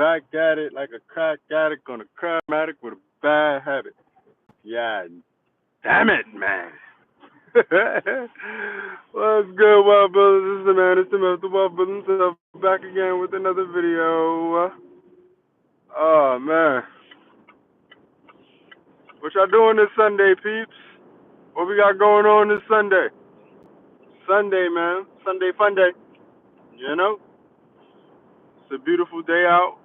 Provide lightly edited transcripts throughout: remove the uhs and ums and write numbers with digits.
back at it like a crack addict on a crack addict with a bad habit. Yeah, damn it, man. What's good, Wild Brothers? This is the man, it's the man, the Wild Brothers himself, back again with another video. Oh, man. What y'all doing this Sunday, peeps? What we got going on this Sunday? Sunday, man. Sunday fun day. You know? It's a beautiful day out.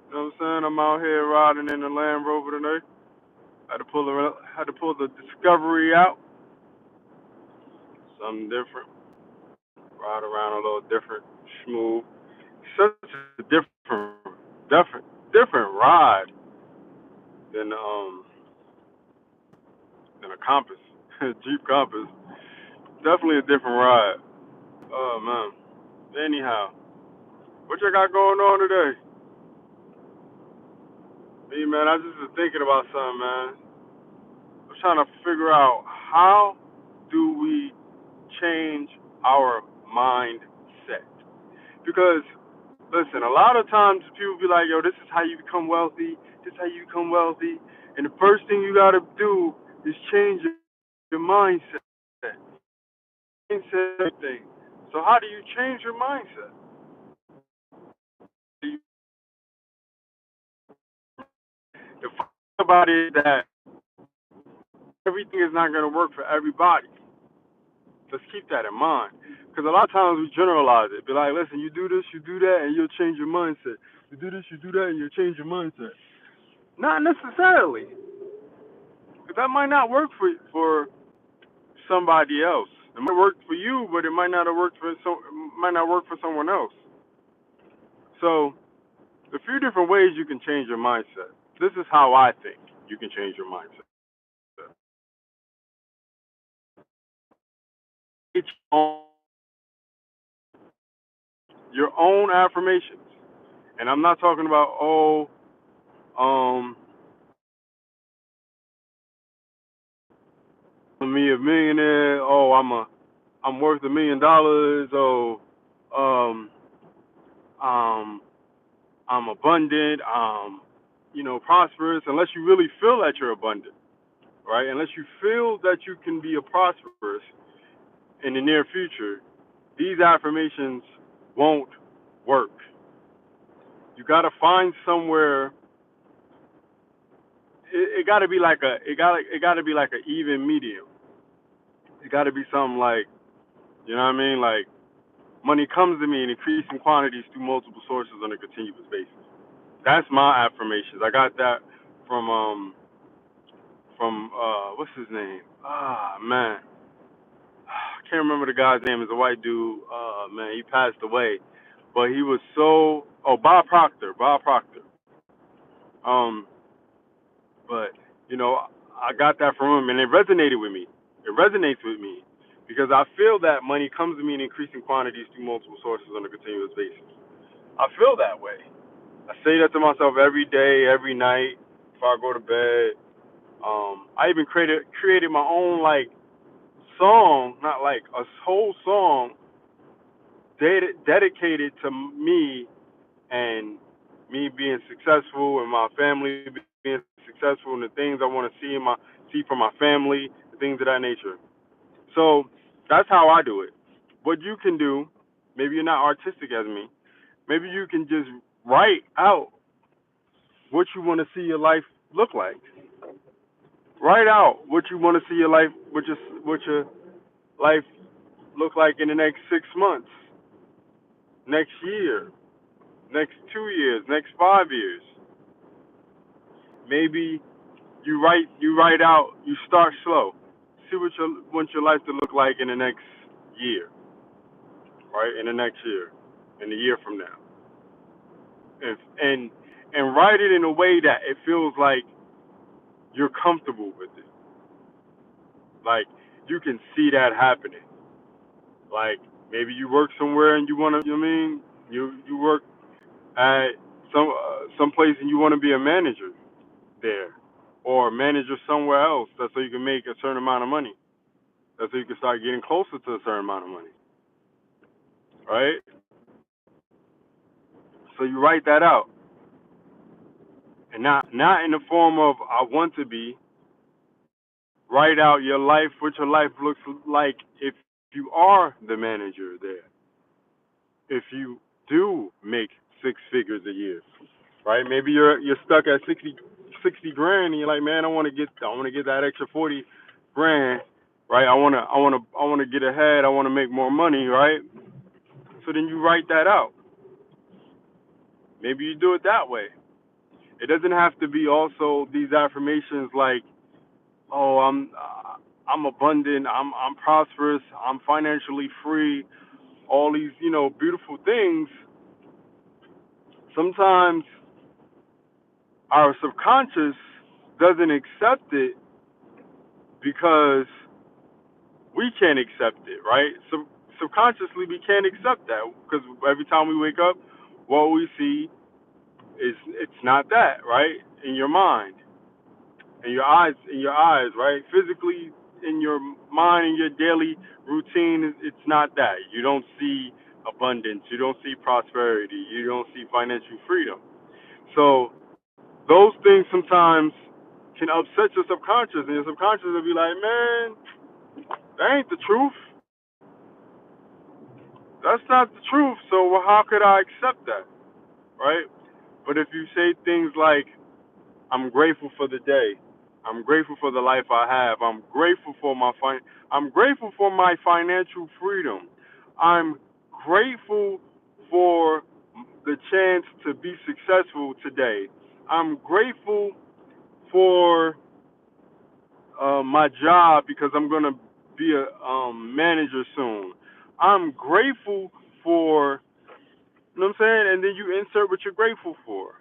You know what I'm saying? I'm out here riding in the Land Rover tonight. Had to pull the Discovery out. Something different. Ride around a little different, smooth. Such a different ride than a Compass, Jeep Compass. Definitely a different ride. Oh man. Anyhow, what you got going on today? Me, man, I just was thinking about something, man. I'm trying to figure out how do we change our mindset? Because listen, a lot of times people be like, yo, this is how you become wealthy. This is how you become wealthy. And the first thing you got to do is change your mindset. Mindset thing. So how do you change your mindset? The fact about it is that everything is not going to work for everybody. Let's keep that in mind. Because a lot of times we generalize it. Be like, listen, you do this, you do that, and you'll change your mindset. You do this, you do that, and you'll change your mindset. Not necessarily. That might not work for somebody else. It might work for you, but it might not have worked for someone else. So, a few different ways you can change your mindset. This is how I think you can change your mindset. It's your own affirmations, and I'm not talking about me a millionaire. I'm worth $1 million. I'm abundant. Prosperous. Unless you really feel that you're abundant, right? Unless you feel that you can be a prosperous in the near future, these affirmations won't work. You gotta find somewhere. It gotta be like an even medium. It gotta be something like, you know what I mean? Like, money comes to me in increasing quantities through multiple sources on a continuous basis. That's my affirmations. I got that from what's his name? Man. I can't remember the guy's name. It's a white dude. Man, he passed away. But he was Bob Proctor. Bob Proctor. But, I got that from him and it resonated with me. It resonates with me because I feel that money comes to me in increasing quantities through multiple sources on a continuous basis. I feel that way. I say that to myself every day, every night, before I go to bed. I even created my own song, not like a whole song dedicated to me and me being successful and my family being successful and the things I want to see from my family, things of that nature. So that's how I do it. What you can do, maybe you're not artistic as me, maybe you can just write out what you want to see your life look like. Write out what you want to see your life, what your life look like in the next 6 months, next year, next 2 years, next 5 years. Maybe you write out, you start slow. See what you want your life to look like in the next year, right? In the next year, in a year from now. And write it in a way that it feels like you're comfortable with it. Like you can see that happening. Like maybe you work somewhere and you want to, you work at some place and you want to be a manager there, or a manager somewhere else. That's so you can make a certain amount of money. That's so you can start getting closer to a certain amount of money, right? So you write that out. and not in the form of I want to be. Write out your life, what your life looks like if you are the manager there. If you do make 6 figures a year, right? Maybe you're stuck at 60 grand, and you're like, man, I want to get that extra 40 grand, right? I want to get ahead. I want to make more money, right? So then you write that out. Maybe you do it that way. It doesn't have to be also these affirmations like, oh, I'm abundant, I'm prosperous, I'm financially free, all these, beautiful things. Sometimes our subconscious doesn't accept it because we can't accept it, right? So subconsciously we can't accept that because every time we wake up, what we see is it's not that, right? In your mind, in your eyes, right? Physically, in your mind, in your daily routine, it's not that. You don't see abundance. You don't see prosperity. You don't see financial freedom. So those things sometimes can upset your subconscious, and your subconscious will be like, man, that ain't the truth. That's not the truth. So how could I accept that, right? But if you say things like, I'm grateful for the day. I'm grateful for the life I have. I'm grateful for my financial freedom. I'm grateful for the chance to be successful today. I'm grateful for my job because I'm going to be a manager soon. I'm grateful for, you know what I'm saying? And then you insert what you're grateful for.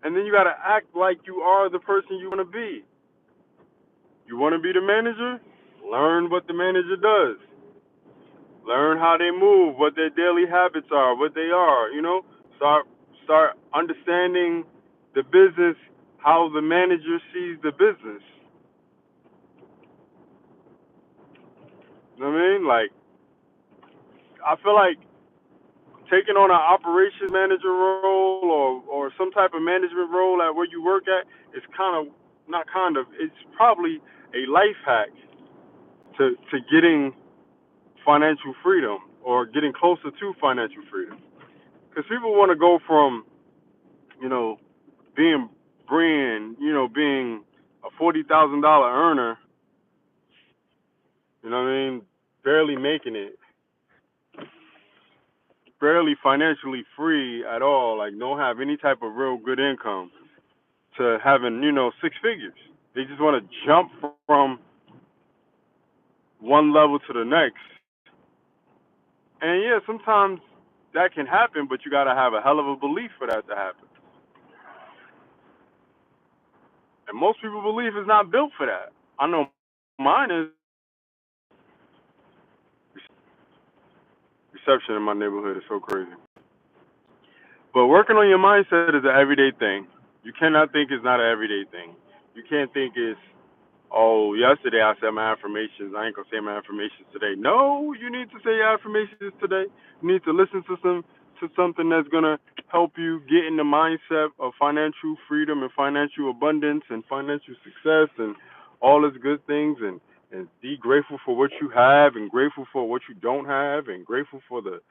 And then you got to act like you are the person you want to be. You want to be the manager? Learn what the manager does. Learn how they move, what their daily habits are, what they are, Start understanding the business, how the manager sees the business. You know what I mean? Like, I feel like taking on an operations manager role or some type of management role at where you work at is it's probably a life hack to getting financial freedom or getting closer to financial freedom. Because people want to go from, you know, being being a $40,000 earner, you know what I mean, barely making it, barely financially free at all, like don't have any type of real good income, to having, 6 figures. They just want to jump from one level to the next. And yeah, sometimes that can happen, but you got to have a hell of a belief for that to happen. And most people's belief is not built for that. I know mine is. Reception in my neighborhood is so crazy. But working on your mindset is an everyday thing. You cannot think it's not an everyday thing. You can't think it's, oh, yesterday I said my affirmations. I ain't gonna say my affirmations today. No, you need to say your affirmations today. You need to listen to something that's gonna help you get in the mindset of financial freedom and financial abundance and financial success and all those good things, and be grateful for what you have and grateful for what you don't have and grateful for the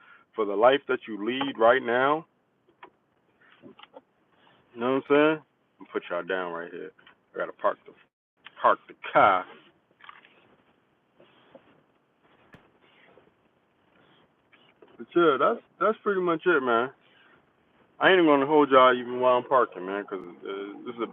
life that you lead right now. You know what I'm saying? I'm gonna put y'all down right here. I gotta park the car. But yeah, that's pretty much it, man. I ain't even gonna hold y'all even while I'm parking, man, 'cause this is a